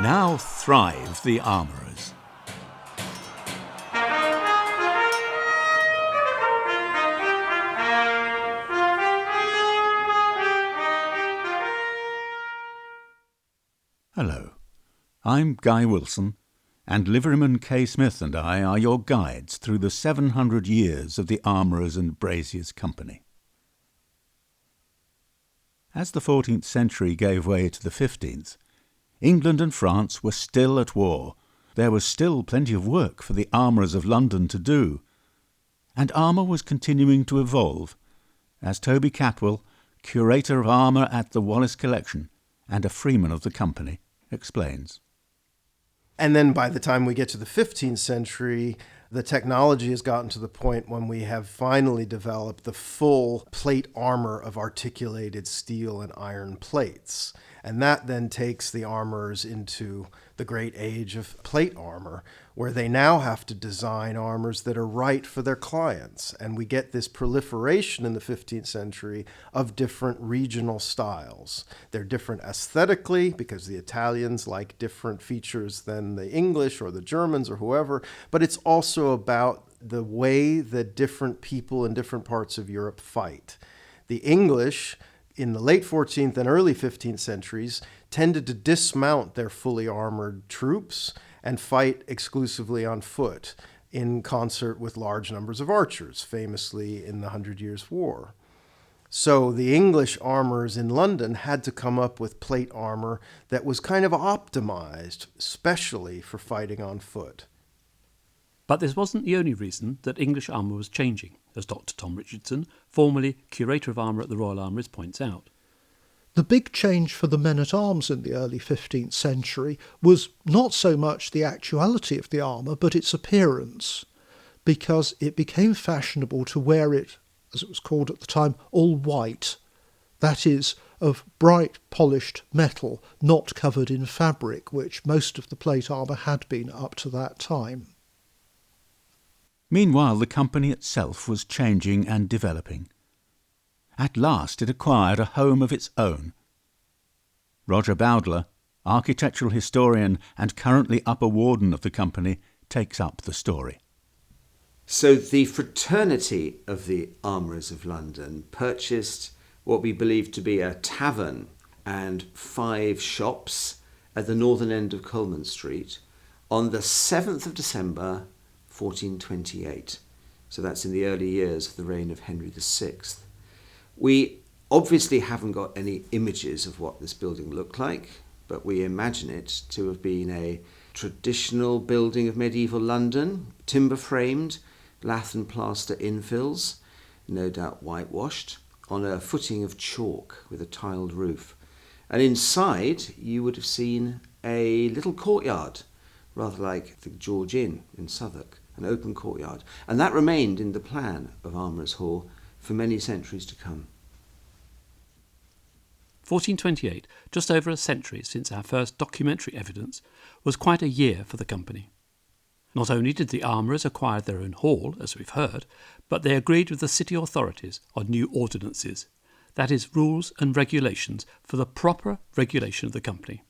Now thrive the armourers. Hello, I'm Guy Wilson, and Liveryman K. Smith and I are your guides through the 700 years of the Armourers and Braziers Company. As the 14th century gave way to the 15th, England and France were still at war. There was still plenty of work for the armourers of London to do, and armour was continuing to evolve, as Toby Catwell, curator of armour at the Wallace Collection and a freeman of the company, explains. And then by the time we get to the 15th century, the technology has gotten to the point when we have finally developed the full plate armor of articulated steel and iron plates. And that then takes the armorers into the great age of plate armor, where they now have to design armors that are right for their clients. And we get this proliferation in the 15th century of different regional styles. They're different aesthetically because the Italians like different features than the English or the Germans or whoever, but it's also about the way that different people in different parts of Europe fight. The English, in the late 14th and early 15th centuries, tended to dismount their fully armored troops and fight exclusively on foot, in concert with large numbers of archers, famously in the 100 Years' War. So the English armorers in London had to come up with plate armor that was kind of optimized, especially for fighting on foot. But this wasn't the only reason that English armour was changing, as Dr. Tom Richardson, formerly Curator of Armour at the Royal Armouries, points out. The big change for the men-at-arms in the early 15th century was not so much the actuality of the armour, but its appearance, because it became fashionable to wear it, as it was called at the time, all white, that is, of bright polished metal, not covered in fabric, which most of the plate armour had been up to that time. Meanwhile, the company itself was changing and developing. At last it acquired a home of its own. Roger Bowdler, architectural historian and currently upper warden of the company, takes up the story. So the fraternity of the Armourers of London purchased what we believe to be a tavern and 5 shops at the northern end of Coleman Street on the 7th of December 1428. So that's in the early years of the reign of Henry VI. We obviously haven't got any images of what this building looked like, but we imagine it to have been a traditional building of medieval London, timber framed, lath and plaster infills, no doubt whitewashed, on a footing of chalk with a tiled roof. And inside you would have seen a little courtyard, rather like the George Inn in Southwark, an open courtyard. And that remained in the plan of Armourers Hall for many centuries to come. 1428, just over a century since our first documentary evidence, was quite a year for the company. Not only did the armourers acquire their own hall, as we've heard, but they agreed with the city authorities on new ordinances, that is, rules and regulations for the proper regulation of the company.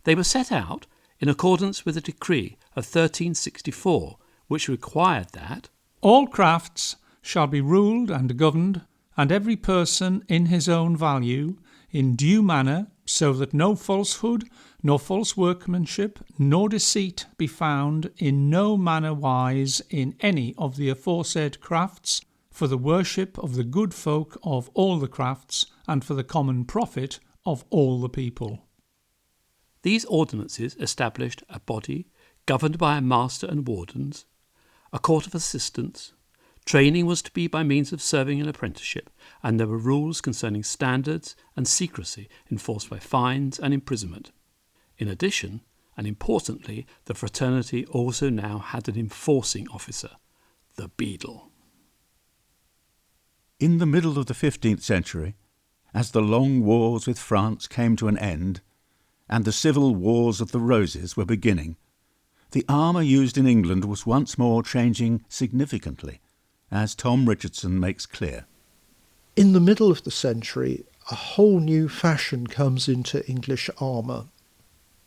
They were set out in accordance with a decree of 1364, which required that all crafts shall be ruled and governed, and every person in his own value, in due manner, so that no falsehood, nor false workmanship, nor deceit be found in no manner wise in any of the aforesaid crafts, for the worship of the good folk of all the crafts, and for the common profit of all the people. These ordinances established a body governed by a master and wardens, a court of assistants. Training was to be by means of serving an apprenticeship, and there were rules concerning standards and secrecy enforced by fines and imprisonment. In addition, and importantly, the fraternity also now had an enforcing officer, the beadle. In the middle of the 15th century, as the long wars with France came to an end, and the civil wars of the Roses were beginning, the armour used in England was once more changing significantly, as Tom Richardson makes clear. In the middle of the century, a whole new fashion comes into English armour.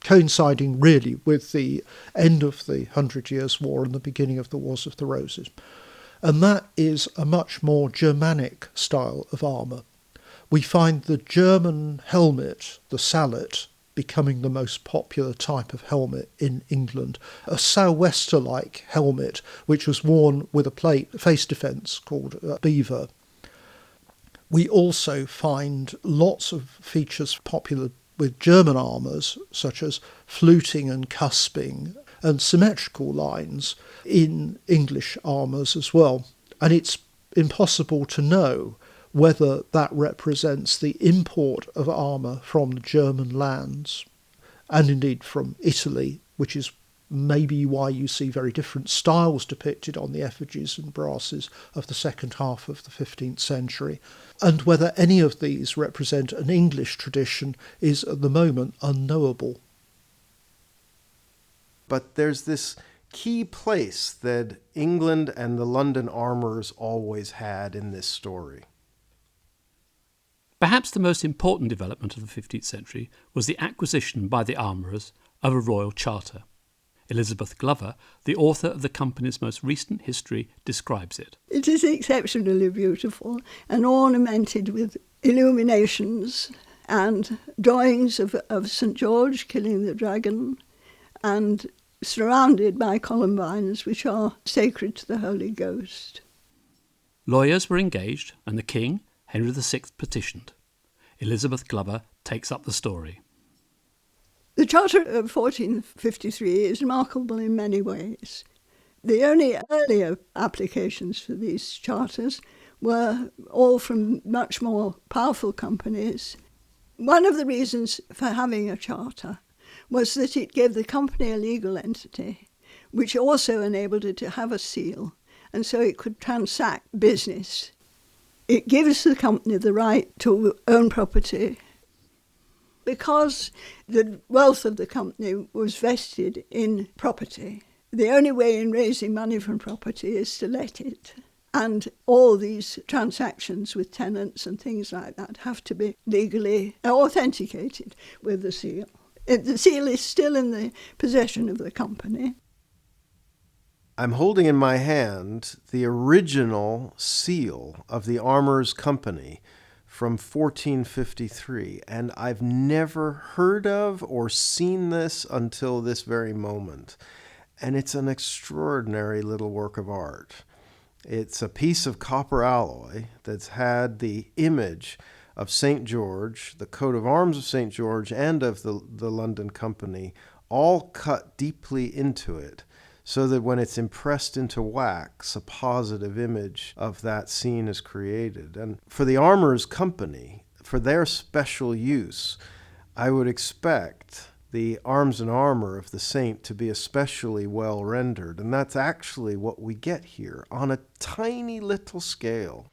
coinciding really with the end of the 100 Years' War and the beginning of the Wars of the Roses. And that is a much more Germanic style of armour. We find the German helmet, the sallet, becoming the most popular type of helmet in England. A sou'wester-like helmet, which was worn with a plate, face defence called a beaver. We also find lots of features popular with German armours, such as fluting and cusping and symmetrical lines in English armours as well. And it's impossible to know whether that represents the import of armour from the German lands, and indeed from Italy, which is maybe why you see very different styles depicted on the effigies and brasses of the second half of the 15th century, and whether any of these represent an English tradition is at the moment unknowable. But there's this key place that England and the London armourers always had in this story. Perhaps the most important development of the 15th century was the acquisition by the armourers of a royal charter. Elizabeth Glover, the author of the company's most recent history, describes it. It is exceptionally beautiful and ornamented with illuminations and drawings of St. George killing the dragon, and surrounded by columbines which are sacred to the Holy Ghost. Lawyers were engaged, and the king, Henry VI, petitioned. Elizabeth Glover takes up the story. The Charter of 1453 is remarkable in many ways. The only earlier applications for these charters were all from much more powerful companies. One of the reasons for having a charter was that it gave the company a legal entity, which also enabled it to have a seal, and so it could transact business. It gives the company the right to own property. Because the wealth of the company was vested in property, the only way in raising money from property is to let it. And all these transactions with tenants and things like that have to be legally authenticated with the seal. The seal is still in the possession of the company. I'm holding in my hand the original seal of the Armourers Company from 1453, and I've never heard of or seen this until this very moment. And it's an extraordinary little work of art. It's a piece of copper alloy that's had the image of St. George, the coat of arms of St. George, and of the London Company, all cut deeply into it, so that when it's impressed into wax, a positive image of that scene is created. And for the Armourers Company, for their special use, I would expect the arms and armor of the saint to be especially well rendered. And that's actually what we get here on a tiny little scale.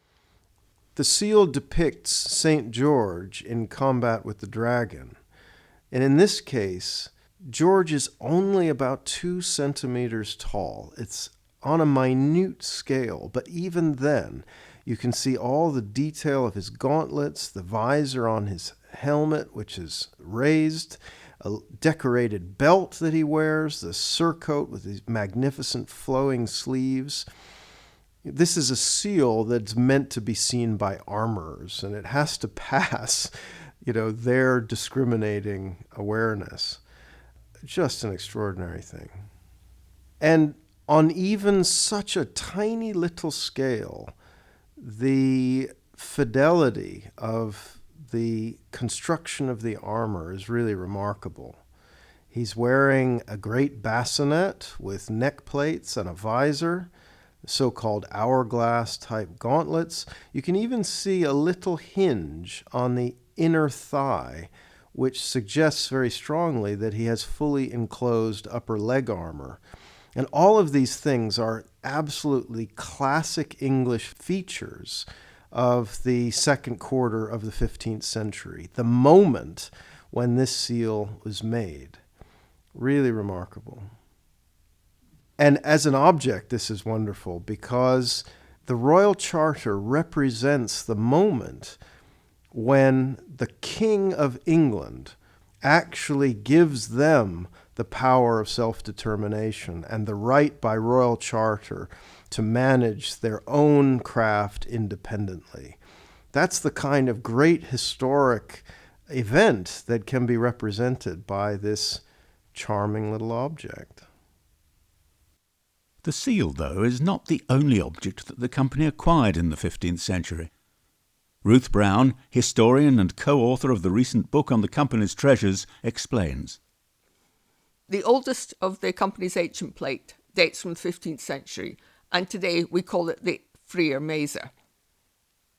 The seal depicts St. George in combat with the dragon. And in this case, George is only about 2 centimeters tall. It's on a minute scale, but even then, you can see all the detail of his gauntlets, the visor on his helmet, which is raised, a decorated belt that he wears, the surcoat with these magnificent flowing sleeves. This is a seal that's meant to be seen by armorers, and it has to pass, their discriminating awareness. Just an extraordinary thing. And on even such a tiny little scale, the fidelity of the construction of the armor is really remarkable. He's wearing a great bassinet with neck plates and a visor, so-called hourglass-type gauntlets. You can even see a little hinge on the inner thigh, which suggests very strongly that he has fully enclosed upper leg armor. And all of these things are absolutely classic English features of the second quarter of the 15th century, the moment when this seal was made. Really remarkable. And as an object, this is wonderful because the Royal Charter represents the moment when the King of England actually gives them the power of self-determination and the right by royal charter to manage their own craft independently. That's the kind of great historic event that can be represented by this charming little object. The seal, though, is not the only object that the company acquired in the 15th century. Ruth Brown, historian and co-author of the recent book on the company's treasures, explains. The oldest of the company's ancient plate dates from the 15th century, and today we call it the Freer Mazer.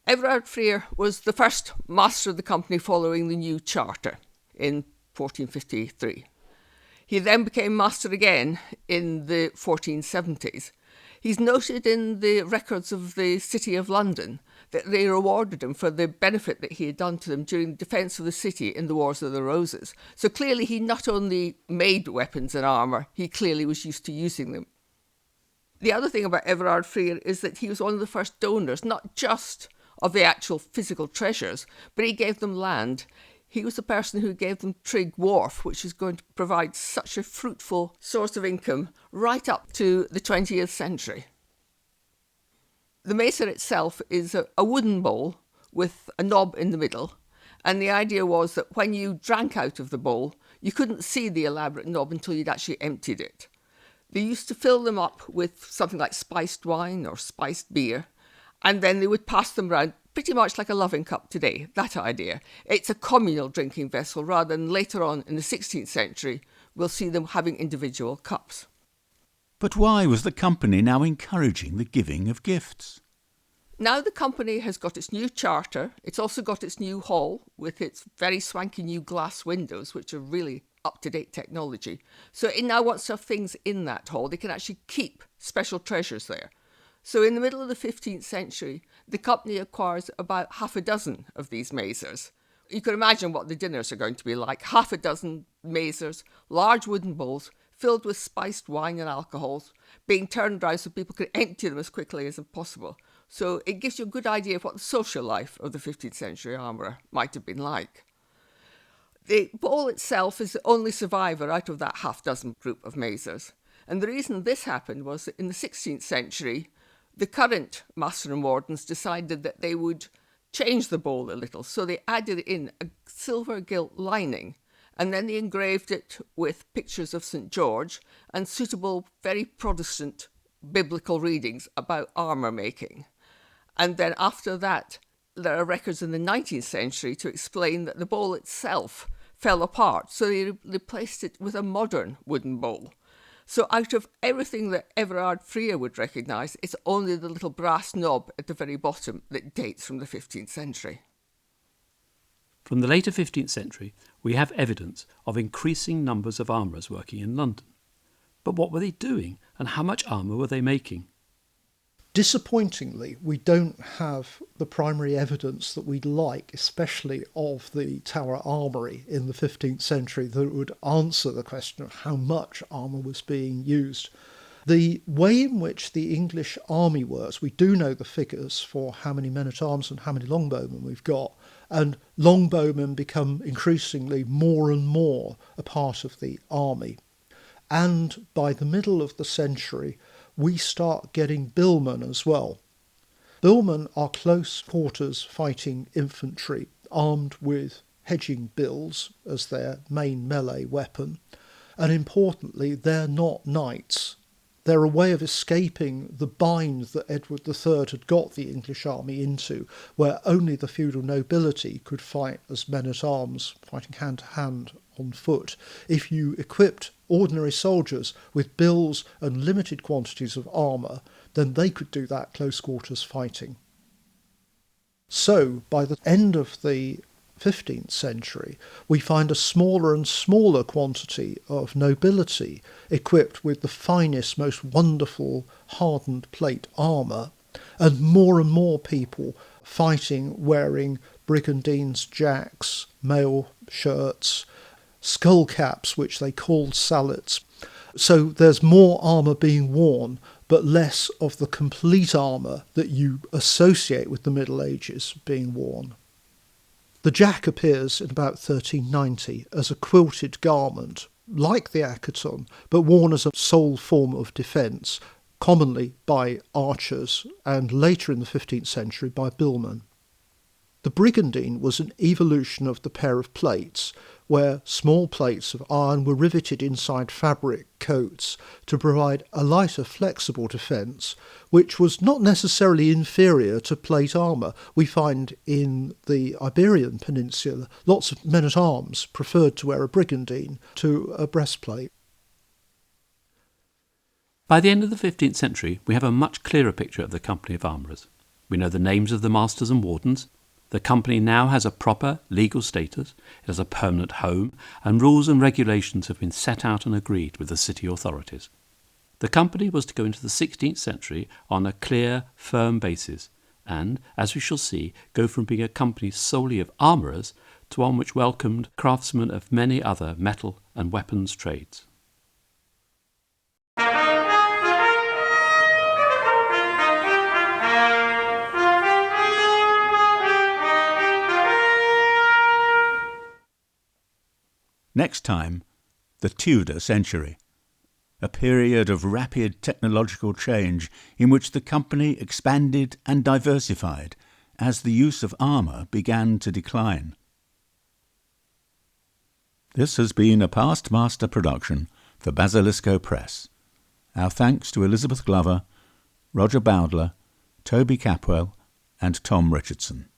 Everard Freer was the first master of the company following the new charter in 1453. He then became master again in the 1470s. He's noted in the records of the City of London that they rewarded him for the benefit that he had done to them during the defence of the city in the Wars of the Roses. So clearly he not only made weapons and armour, he clearly was used to using them. The other thing about Everard Freer is that he was one of the first donors, not just of the actual physical treasures, but he gave them land. He was the person who gave them Trigg Wharf, which is going to provide such a fruitful source of income right up to the 20th century. The macer itself is a wooden bowl with a knob in the middle, and the idea was that when you drank out of the bowl, you couldn't see the elaborate knob until you'd actually emptied it. They used to fill them up with something like spiced wine or spiced beer, and then they would pass them round, pretty much like a loving cup today, that idea. It's a communal drinking vessel rather than later on in the 16th century, we'll see them having individual cups. But why was the company now encouraging the giving of gifts? Now the company has got its new charter. It's also got its new hall with its very swanky new glass windows, which are really up-to-date technology. So it now wants to have things in that hall. They can actually keep special treasures there. So in the middle of the 15th century, the company acquires about half a dozen of these mazers. You can imagine what the dinners are going to be like. Half a dozen mazers, large wooden bowls filled with spiced wine and alcohols, being turned around so people could empty them as quickly as possible. So it gives you a good idea of what the social life of the 15th century armourer might have been like. The bowl itself is the only survivor out of that half dozen group of mazers. And the reason this happened was that in the 16th century, the current master and wardens decided that they would change the bowl a little. So they added in a silver gilt lining, and then they engraved it with pictures of St. George and suitable, very Protestant biblical readings about armour making. And then after that, there are records in the 19th century to explain that the bowl itself fell apart. So they replaced it with a modern wooden bowl. So out of everything that Everard Freer would recognise, it's only the little brass knob at the very bottom that dates from the 15th century. From the later 15th century, we have evidence of increasing numbers of armourers working in London. But what were they doing, and how much armour were they making? Disappointingly, we don't have the primary evidence that we'd like, especially of the Tower Armoury in the 15th century, that would answer the question of how much armour was being used. The way in which the English army works, we do know the figures for how many men-at-arms and how many longbowmen we've got, and longbowmen become increasingly more and more a part of the army. And by the middle of the century, we start getting billmen as well. Billmen are close quarters fighting infantry, armed with hedging bills as their main melee weapon. And importantly, they're not knights. They're a way of escaping the bind that Edward III had got the English army into, where only the feudal nobility could fight as men-at-arms, fighting hand-to-hand on foot. If you equipped ordinary soldiers with bills and limited quantities of armour, then they could do that close-quarters fighting. So, by the end of the 15th century, we find a smaller and smaller quantity of nobility equipped with the finest, most wonderful hardened plate armour, and more people fighting wearing brigandines' jacks, mail shirts, skull caps, which they called sallets. So there's more armour being worn, but less of the complete armour that you associate with the Middle Ages being worn. The jack appears in about 1390 as a quilted garment, like the accoton, but worn as a sole form of defence, commonly by archers, and later in the 15th century by billmen. The brigandine was an evolution of the pair of plates, where small plates of iron were riveted inside fabric coats to provide a lighter, flexible defence, which was not necessarily inferior to plate armour. We find in the Iberian Peninsula lots of men-at-arms preferred to wear a brigandine to a breastplate. By the end of the 15th century, we have a much clearer picture of the company of armourers. We know the names of the masters and wardens. The company now has a proper legal status, it has a permanent home, and rules and regulations have been set out and agreed with the city authorities. The company was to go into the 16th century on a clear, firm basis, and, as we shall see, go from being a company solely of armourers to one which welcomed craftsmen of many other metal and weapons trades. Next time, the Tudor century, a period of rapid technological change in which the company expanded and diversified as the use of armour began to decline. This has been a Past Master production for Basilisco Press. Our thanks to Elizabeth Glover, Roger Bowdler, Toby Capwell and Tom Richardson.